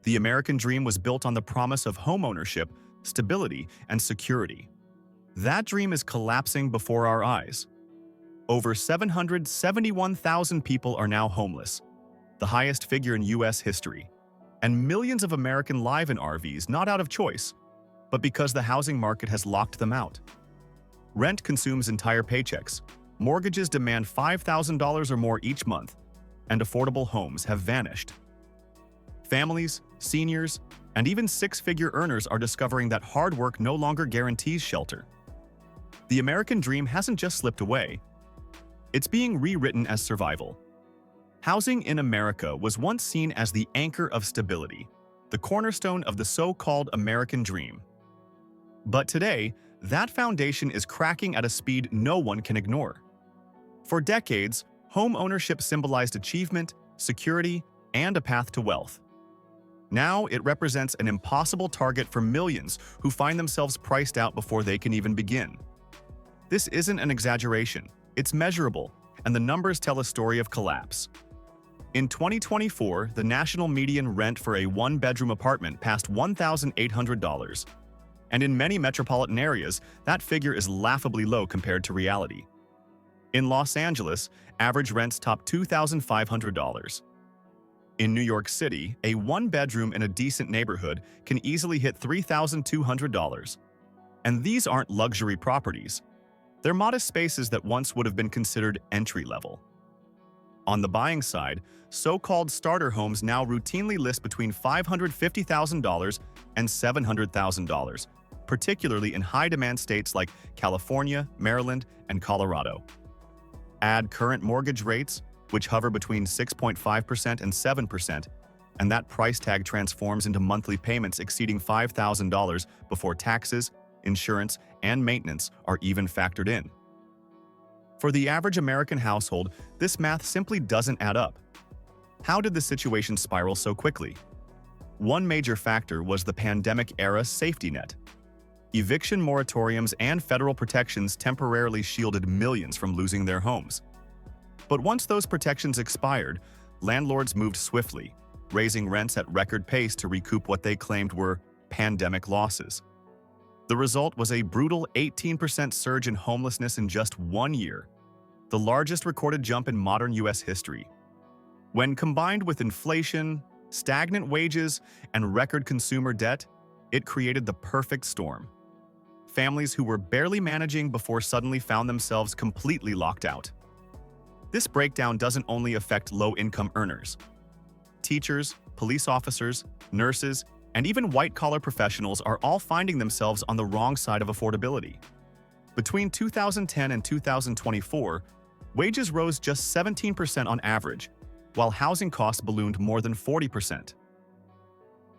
The American dream was built on the promise of homeownership, stability, and security. That dream is collapsing before our eyes. Over 771,000 people are now homeless, the highest figure in U.S. history. And millions of Americans live in RVs not out of choice, but because the housing market has locked them out. Rent consumes entire paychecks, mortgages demand $5,000 or more each month, and affordable homes have vanished. Families, seniors, and even six-figure earners are discovering that hard work no longer guarantees shelter. The American dream hasn't just slipped away. It's being rewritten as survival. Housing in America was once seen as the anchor of stability, the cornerstone of the so-called American dream. But today, that foundation is cracking at a speed no one can ignore. For decades, home ownership symbolized achievement, security, and a path to wealth. Now it represents an impossible target for millions who find themselves priced out before they can even begin. This isn't an exaggeration, it's measurable, and the numbers tell a story of collapse. In 2024, the national median rent for a one-bedroom apartment passed $1,800. And in many metropolitan areas, that figure is laughably low compared to reality. In Los Angeles, average rents top $2,500. In New York City, a one-bedroom in a decent neighborhood can easily hit $3,200. And these aren't luxury properties. They're modest spaces that once would have been considered entry-level. On the buying side, so-called starter homes now routinely list between $550,000 and $700,000, particularly in high-demand states like California, Maryland, and Colorado. Add current mortgage rates, which hover between 6.5% and 7%, and that price tag transforms into monthly payments exceeding $5,000 before taxes, insurance, and maintenance are even factored in. For the average American household, this math simply doesn't add up. How did the situation spiral so quickly? One major factor was the pandemic-era safety net. Eviction moratoriums and federal protections temporarily shielded millions from losing their homes. But once those protections expired, landlords moved swiftly, raising rents at record pace to recoup what they claimed were pandemic losses. The result was a brutal 18% surge in homelessness in just 1 year, the largest recorded jump in modern U.S. history. When combined with inflation, stagnant wages, and record consumer debt, it created the perfect storm. Families who were barely managing before suddenly found themselves completely locked out. This breakdown doesn't only affect low-income earners. Teachers, police officers, nurses, and even white-collar professionals are all finding themselves on the wrong side of affordability. Between 2010 and 2024, wages rose just 17% on average, while housing costs ballooned more than 40%.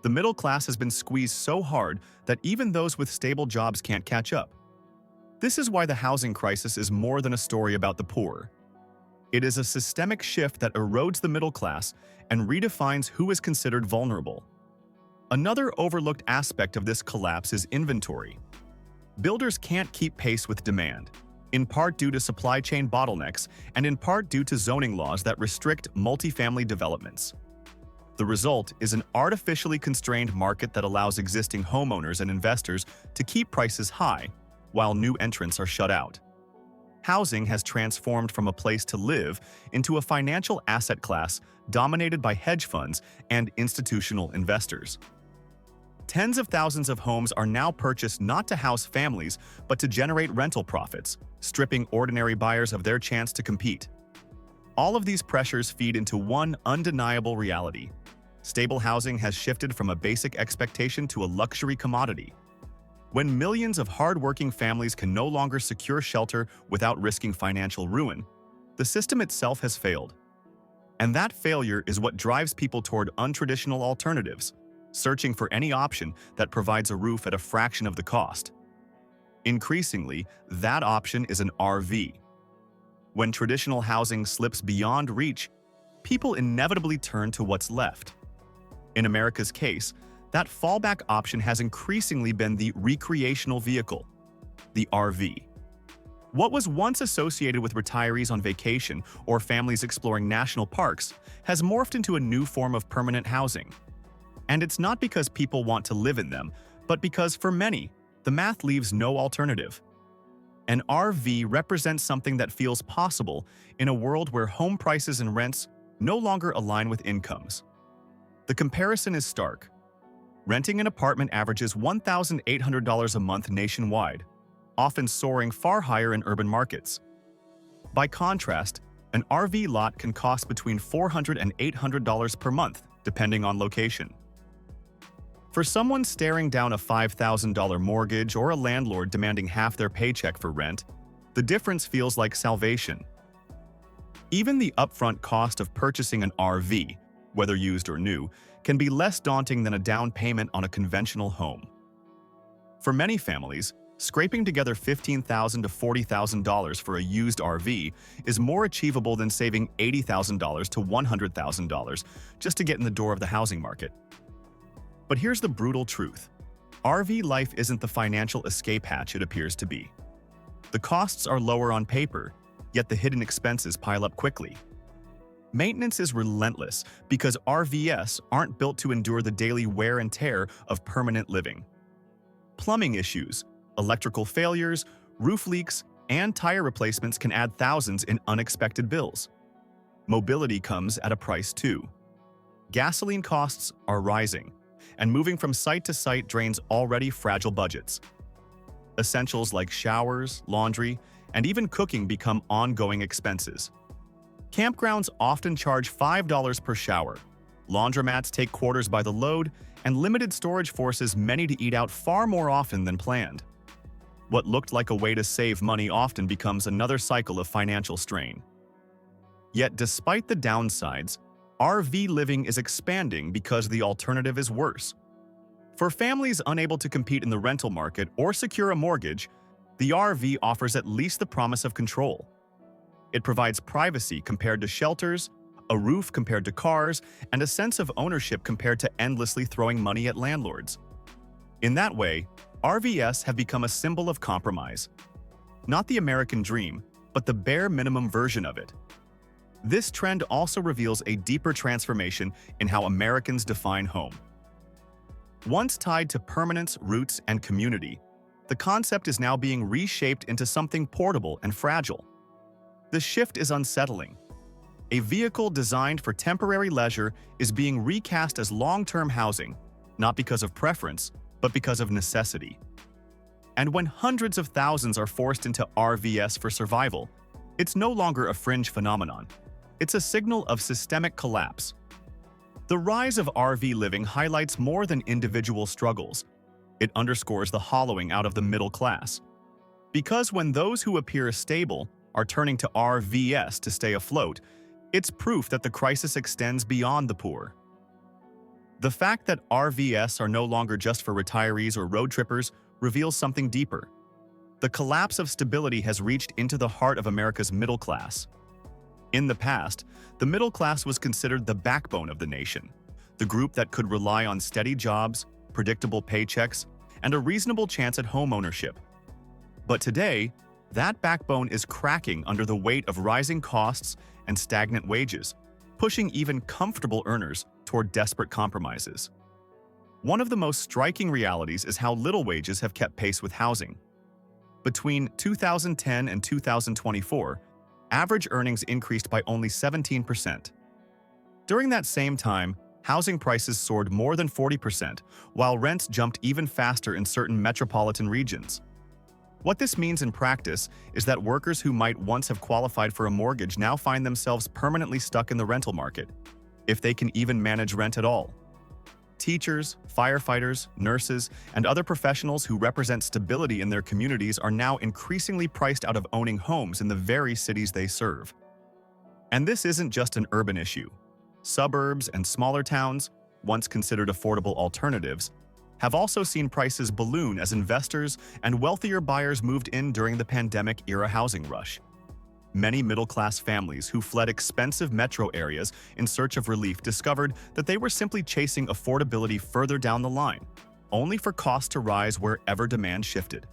The middle class has been squeezed so hard that even those with stable jobs can't catch up. This is why the housing crisis is more than a story about the poor. It is a systemic shift that erodes the middle class and redefines who is considered vulnerable. Another overlooked aspect of this collapse is inventory. Builders can't keep pace with demand, in part due to supply chain bottlenecks and in part due to zoning laws that restrict multifamily developments. The result is an artificially constrained market that allows existing homeowners and investors to keep prices high, while new entrants are shut out. Housing has transformed from a place to live into a financial asset class dominated by hedge funds and institutional investors. Tens of thousands of homes are now purchased not to house families, but to generate rental profits, stripping ordinary buyers of their chance to compete. All of these pressures feed into one undeniable reality. Stable housing has shifted from a basic expectation to a luxury commodity. When millions of hard-working families can no longer secure shelter without risking financial ruin, the system itself has failed. And that failure is what drives people toward untraditional alternatives, searching for any option that provides a roof at a fraction of the cost. Increasingly, that option is an RV. When traditional housing slips beyond reach, people inevitably turn to what's left. In America's case, that fallback option has increasingly been the recreational vehicle, the RV. What was once associated with retirees on vacation or families exploring national parks has morphed into a new form of permanent housing. And it's not because people want to live in them, but because for many, the math leaves no alternative. An RV represents something that feels possible in a world where home prices and rents no longer align with incomes. The comparison is stark. Renting an apartment averages $1,800 a month nationwide, often soaring far higher in urban markets. By contrast, an RV lot can cost between $400 and $800 per month, depending on location. For someone staring down a $5,000 mortgage or a landlord demanding half their paycheck for rent, the difference feels like salvation. Even the upfront cost of purchasing an RV, whether used or new, can be less daunting than a down payment on a conventional home. For many families, scraping together $15,000 to $40,000 for a used RV is more achievable than saving $80,000 to $100,000 just to get in the door of the housing market. But here's the brutal truth. RV life isn't the financial escape hatch it appears to be. The costs are lower on paper, yet the hidden expenses pile up quickly. Maintenance is relentless because RVs aren't built to endure the daily wear and tear of permanent living. Plumbing issues, electrical failures, roof leaks, and tire replacements can add thousands in unexpected bills. Mobility comes at a price too. Gasoline costs are rising, and moving from site to site drains already fragile budgets. Essentials like showers, laundry, and even cooking become ongoing expenses. Campgrounds often charge $5 per shower. Laundromats take quarters by the load, and limited storage forces many to eat out far more often than planned. What looked like a way to save money often becomes another cycle of financial strain. Yet despite the downsides, RV living is expanding because the alternative is worse. For families unable to compete in the rental market or secure a mortgage, the RV offers at least the promise of control. It provides privacy compared to shelters, a roof compared to cars, and a sense of ownership compared to endlessly throwing money at landlords. In that way, RVs have become a symbol of compromise. Not the American dream, but the bare minimum version of it. This trend also reveals a deeper transformation in how Americans define home. Once tied to permanence, roots, and community, the concept is now being reshaped into something portable and fragile. The shift is unsettling. A vehicle designed for temporary leisure is being recast as long-term housing, not because of preference, but because of necessity. And when hundreds of thousands are forced into RVs for survival, it's no longer a fringe phenomenon. It's a signal of systemic collapse. The rise of RV living highlights more than individual struggles. It underscores the hollowing out of the middle class. Because when those who appear stable are turning to RVs to stay afloat, it's proof that the crisis extends beyond the poor. The fact that RVs are no longer just for retirees or road trippers reveals something deeper. The collapse of stability has reached into the heart of America's middle class. In the past, the middle class was considered the backbone of the nation, the group that could rely on steady jobs, predictable paychecks, and a reasonable chance at home ownership. But today, that backbone is cracking under the weight of rising costs and stagnant wages, pushing even comfortable earners toward desperate compromises. One of the most striking realities is how little wages have kept pace with housing. Between 2010 and 2024, average earnings increased by only 17%. During that same time, housing prices soared more than 40%, while rents jumped even faster in certain metropolitan regions. What this means in practice is that workers who might once have qualified for a mortgage now find themselves permanently stuck in the rental market, if they can even manage rent at all. Teachers, firefighters, nurses, and other professionals who represent stability in their communities are now increasingly priced out of owning homes in the very cities they serve. And this isn't just an urban issue. Suburbs and smaller towns, once considered affordable alternatives, have also seen prices balloon as investors and wealthier buyers moved in during the pandemic-era housing rush. Many middle-class families who fled expensive metro areas in search of relief discovered that they were simply chasing affordability further down the line, only for costs to rise wherever demand shifted.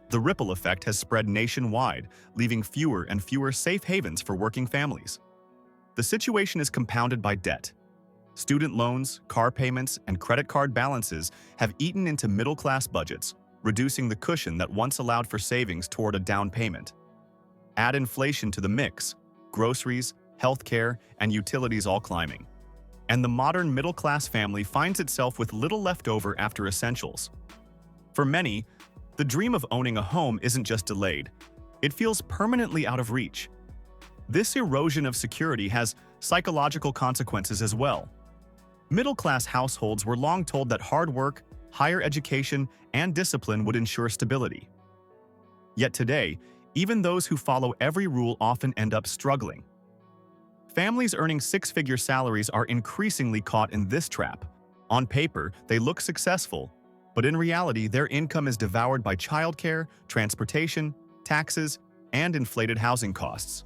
The ripple effect has spread nationwide, leaving fewer and fewer safe havens for working families. The situation is compounded by debt. Student loans, car payments, and credit card balances have eaten into middle-class budgets, reducing the cushion that once allowed for savings toward a down payment. Add inflation to the mix, groceries, healthcare, and utilities all climbing. And the modern middle-class family finds itself with little left over after essentials. For many, the dream of owning a home isn't just delayed, it feels permanently out of reach. This erosion of security has psychological consequences as well. Middle-class households were long told that hard work, higher education, and discipline would ensure stability. Yet today, even those who follow every rule often end up struggling. Families earning six-figure salaries are increasingly caught in this trap. On paper, they look successful, but in reality, their income is devoured by childcare, transportation, taxes, and inflated housing costs.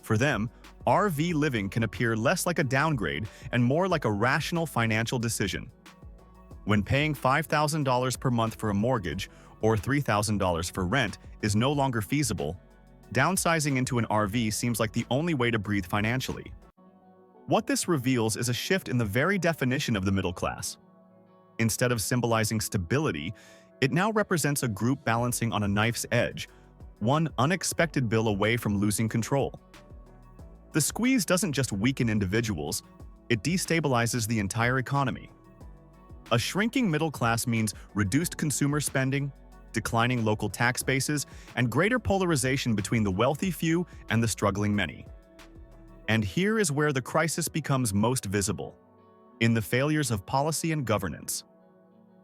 For them, RV living can appear less like a downgrade and more like a rational financial decision. When paying $5,000 per month for a mortgage or $3,000 for rent is no longer feasible, downsizing into an RV seems like the only way to breathe financially. What this reveals is a shift in the very definition of the middle class. Instead of symbolizing stability, it now represents a group balancing on a knife's edge, one unexpected bill away from losing control. The squeeze doesn't just weaken individuals, it destabilizes the entire economy. A shrinking middle class means reduced consumer spending, declining local tax bases, and greater polarization between the wealthy few and the struggling many. And here is where the crisis becomes most visible: in the failures of policy and governance.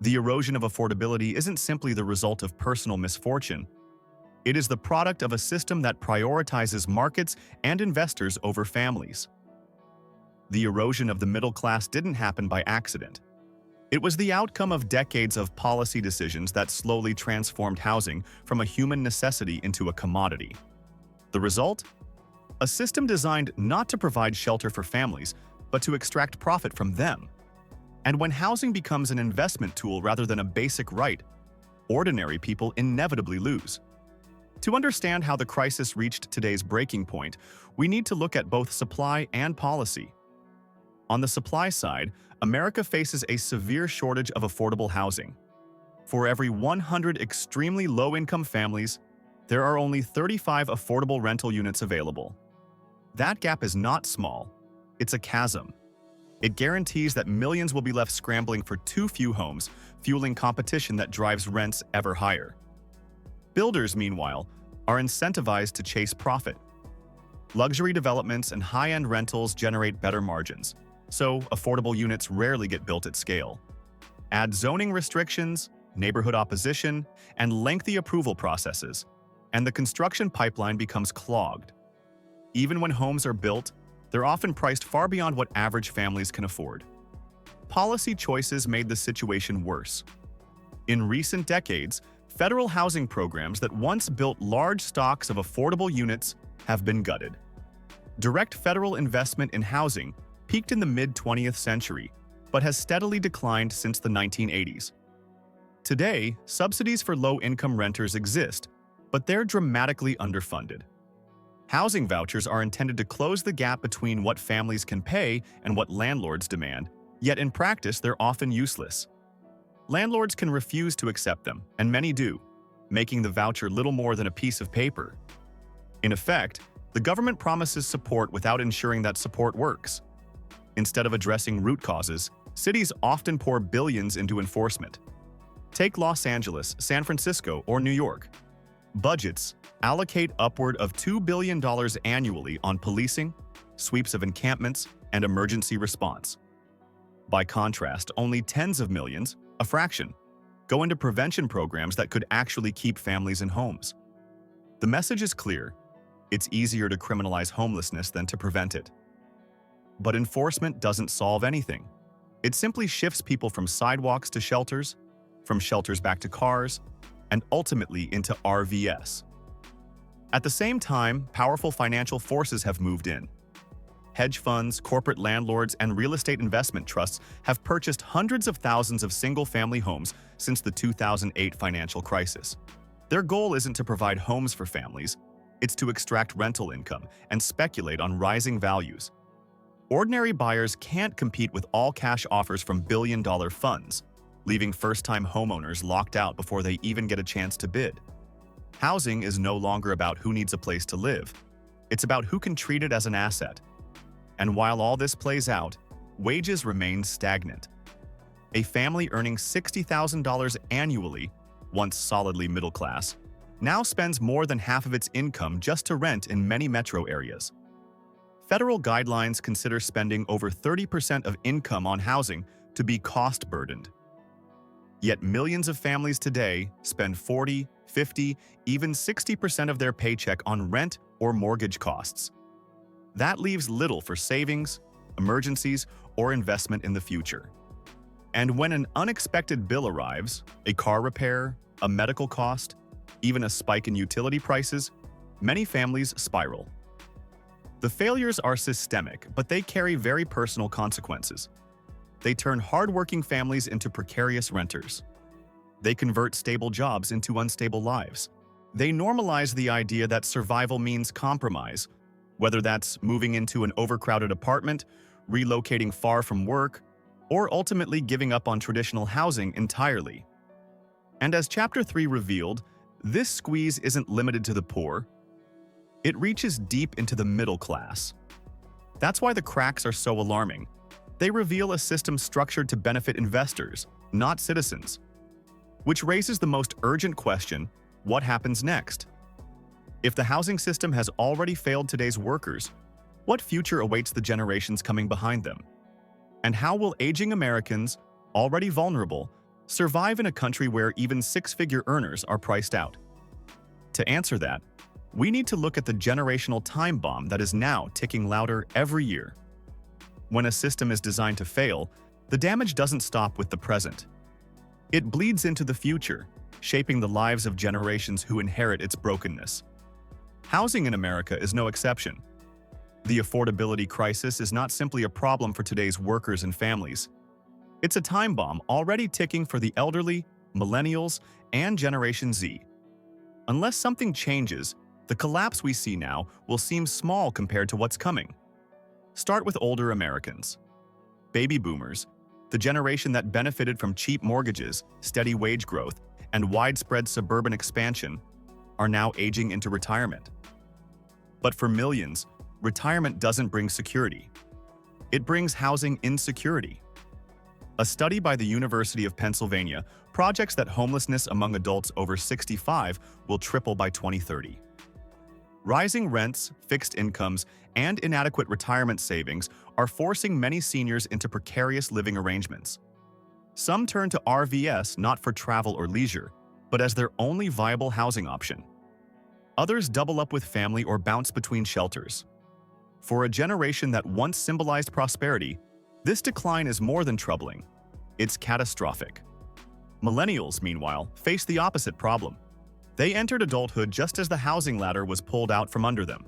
The erosion of affordability isn't simply the result of personal misfortune. It is the product of a system that prioritizes markets and investors over families. The erosion of the middle class didn't happen by accident. It was the outcome of decades of policy decisions that slowly transformed housing from a human necessity into a commodity. The result? A system designed not to provide shelter for families, but to extract profit from them. And when housing becomes an investment tool rather than a basic right, ordinary people inevitably lose. To understand how the crisis reached today's breaking point, we need to look at both supply and policy. On the supply side, America faces a severe shortage of affordable housing. For every 100 extremely low-income families, there are only 35 affordable rental units available. That gap is not small, it's a chasm. It guarantees that millions will be left scrambling for too few homes, fueling competition that drives rents ever higher. Builders, meanwhile, are incentivized to chase profit. Luxury developments and high-end rentals generate better margins, so affordable units rarely get built at scale. Add zoning restrictions, neighborhood opposition, and lengthy approval processes, and the construction pipeline becomes clogged. Even when homes are built, they're often priced far beyond what average families can afford. Policy choices made the situation worse. In recent decades, federal housing programs that once built large stocks of affordable units have been gutted. Direct federal investment in housing peaked in the mid-20th century, but has steadily declined since the 1980s. Today, subsidies for low-income renters exist, but they're dramatically underfunded. Housing vouchers are intended to close the gap between what families can pay and what landlords demand, yet in practice they're often useless. Landlords can refuse to accept them, and many do, making the voucher little more than a piece of paper. In effect, the government promises support without ensuring that support works. Instead of addressing root causes, cities often pour billions into enforcement. Take Los Angeles, San Francisco, or New York. Budgets allocate upward of $2 billion annually on policing, sweeps of encampments, and emergency response. By contrast, only tens of millions, a fraction, go into prevention programs that could actually keep families in homes. The message is clear: it's easier to criminalize homelessness than to prevent it. But enforcement doesn't solve anything. It simply shifts people from sidewalks to shelters, from shelters back to cars, and ultimately into RVS. At the same time, powerful financial forces have moved in. Hedge funds, corporate landlords, and real estate investment trusts have purchased hundreds of thousands of single-family homes since the 2008 financial crisis. Their goal isn't to provide homes for families, it's to extract rental income and speculate on rising values. Ordinary buyers can't compete with all-cash offers from billion-dollar funds, leaving first-time homeowners locked out before they even get a chance to bid. Housing is no longer about who needs a place to live. It's about who can treat it as an asset. And while all this plays out, wages remain stagnant. A family earning $60,000 annually, once solidly middle class, now spends more than half of its income just to rent in many metro areas. Federal guidelines consider spending over 30% of income on housing to be cost-burdened. Yet millions of families today spend 40, 50, even 60% of their paycheck on rent or mortgage costs. That leaves little for savings, emergencies, or investment in the future. And when an unexpected bill arrives, a car repair, a medical cost, even a spike in utility prices, many families spiral. The failures are systemic, but they carry very personal consequences. They turn hardworking families into precarious renters. They convert stable jobs into unstable lives. They normalize the idea that survival means compromise, whether that's moving into an overcrowded apartment, relocating far from work, or ultimately giving up on traditional housing entirely. And as Chapter 3 revealed, this squeeze isn't limited to the poor. It reaches deep into the middle class. That's why the cracks are so alarming. They reveal a system structured to benefit investors, not citizens. Which raises the most urgent question: what happens next? If the housing system has already failed today's workers, what future awaits the generations coming behind them? And how will aging Americans, already vulnerable, survive in a country where even six-figure earners are priced out? To answer that, we need to look at the generational time bomb that is now ticking louder every year. When a system is designed to fail, the damage doesn't stop with the present. It bleeds into the future, shaping the lives of generations who inherit its brokenness. Housing in America is no exception. The affordability crisis is not simply a problem for today's workers and families. It's a time bomb already ticking for the elderly, millennials, and Generation Z. Unless something changes, the collapse we see now will seem small compared to what's coming. Start with older Americans. Baby boomers, the generation that benefited from cheap mortgages, steady wage growth, and widespread suburban expansion, are now aging into retirement. But for millions, retirement doesn't bring security. It brings housing insecurity. A study by the University of Pennsylvania projects that homelessness among adults over 65 will triple by 2030. Rising rents, fixed incomes, and inadequate retirement savings are forcing many seniors into precarious living arrangements. Some turn to RVS not for travel or leisure, but as their only viable housing option. Others double up with family or bounce between shelters. For a generation that once symbolized prosperity, this decline is more than troubling. It's catastrophic. Millennials, meanwhile, face the opposite problem. They entered adulthood just as the housing ladder was pulled out from under them.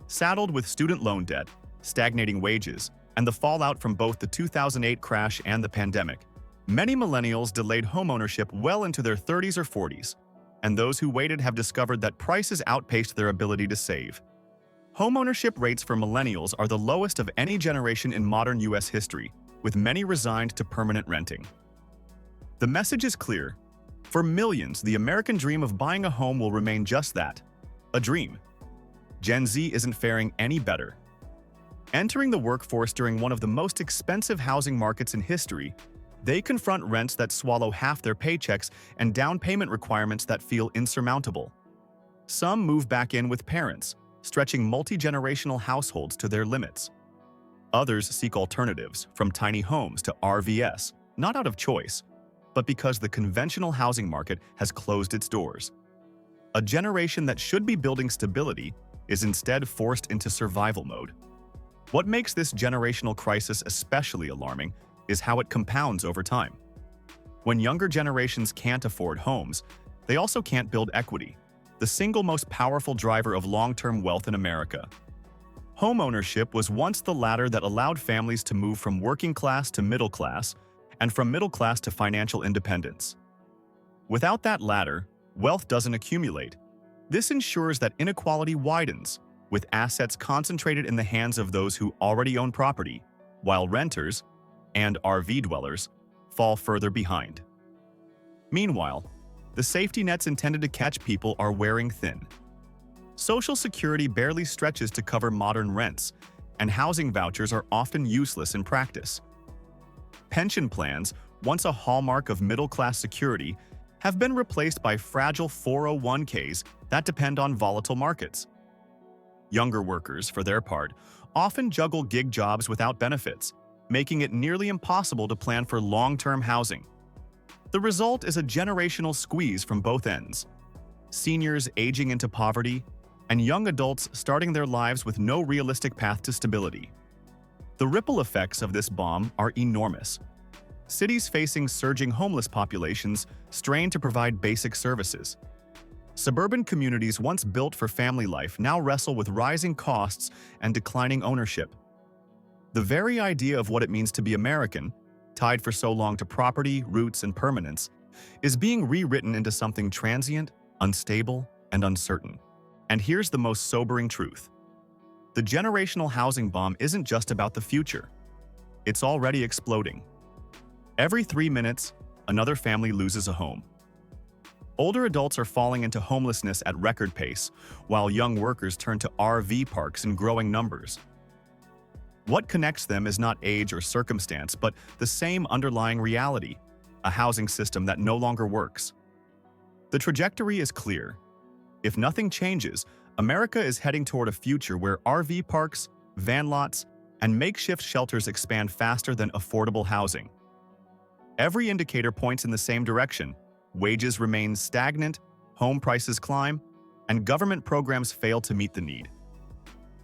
Saddled with student loan debt, stagnating wages, and the fallout from both the 2008 crash and the pandemic, many millennials delayed homeownership well into their 30s or 40s, and those who waited have discovered that prices outpaced their ability to save. Homeownership rates for millennials are the lowest of any generation in modern U.S. history, with many resigned to permanent renting. The message is clear. For millions, the American dream of buying a home will remain just that, a dream. Gen Z isn't faring any better. Entering the workforce during one of the most expensive housing markets in history, they confront rents that swallow half their paychecks and down payment requirements that feel insurmountable. Some move back in with parents, stretching multi-generational households to their limits. Others seek alternatives, from tiny homes to RVS, not out of choice, but because the conventional housing market has closed its doors. A generation that should be building stability is instead forced into survival mode. What makes this generational crisis especially alarming is how it compounds over time. When younger generations can't afford homes, they also can't build equity, the single most powerful driver of long-term wealth in America. Homeownership was once the ladder that allowed families to move from working class to middle class, and from middle class to financial independence. Without that ladder, wealth doesn't accumulate. This ensures that inequality widens, with assets concentrated in the hands of those who already own property, while renters and RV dwellers fall further behind. Meanwhile, the safety nets intended to catch people are wearing thin. Social Security barely stretches to cover modern rents, and housing vouchers are often useless in practice. Pension plans, once a hallmark of middle-class security, have been replaced by fragile 401ks that depend on volatile markets. Younger workers, for their part, often juggle gig jobs without benefits, making it nearly impossible to plan for long-term housing. The result is a generational squeeze from both ends: seniors aging into poverty, and young adults starting their lives with no realistic path to stability. The ripple effects of this bomb are enormous. Cities facing surging homeless populations strain to provide basic services. Suburban communities once built for family life now wrestle with rising costs and declining ownership. The very idea of what it means to be American, tied for so long to property, roots, and permanence, is being rewritten into something transient, unstable, and uncertain. And here's the most sobering truth. The generational housing bomb isn't just about the future. It's already exploding. Every 3 minutes, another family loses a home. Older adults are falling into homelessness at record pace, while young workers turn to RV parks in growing numbers. What connects them is not age or circumstance, but the same underlying reality: a housing system that no longer works. The trajectory is clear. If nothing changes, America is heading toward a future where RV parks, van lots, and makeshift shelters expand faster than affordable housing. Every indicator points in the same direction: wages remain stagnant, home prices climb, and government programs fail to meet the need.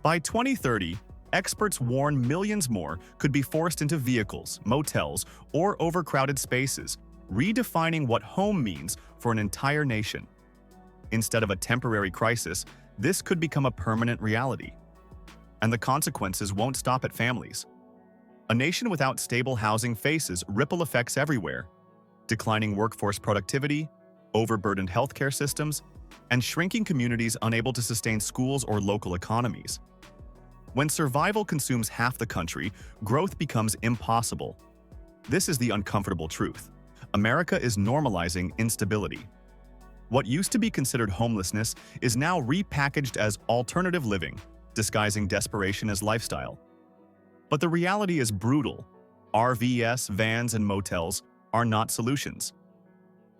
By 2030, experts warn millions more could be forced into vehicles, motels, or overcrowded spaces, redefining what home means for an entire nation. Instead of a temporary crisis, this could become a permanent reality. And the consequences won't stop at families. A nation without stable housing faces ripple effects everywhere: declining workforce productivity, overburdened healthcare systems, and shrinking communities unable to sustain schools or local economies. When survival consumes half the country, growth becomes impossible. This is the uncomfortable truth. America is normalizing instability. What used to be considered homelessness is now repackaged as alternative living, disguising desperation as lifestyle. But the reality is brutal. RVs, vans, and motels are not solutions.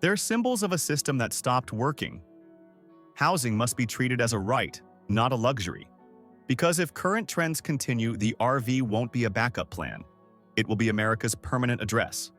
They're symbols of a system that stopped working. Housing must be treated as a right, not a luxury. Because if current trends continue, the RV won't be a backup plan. It will be America's permanent address.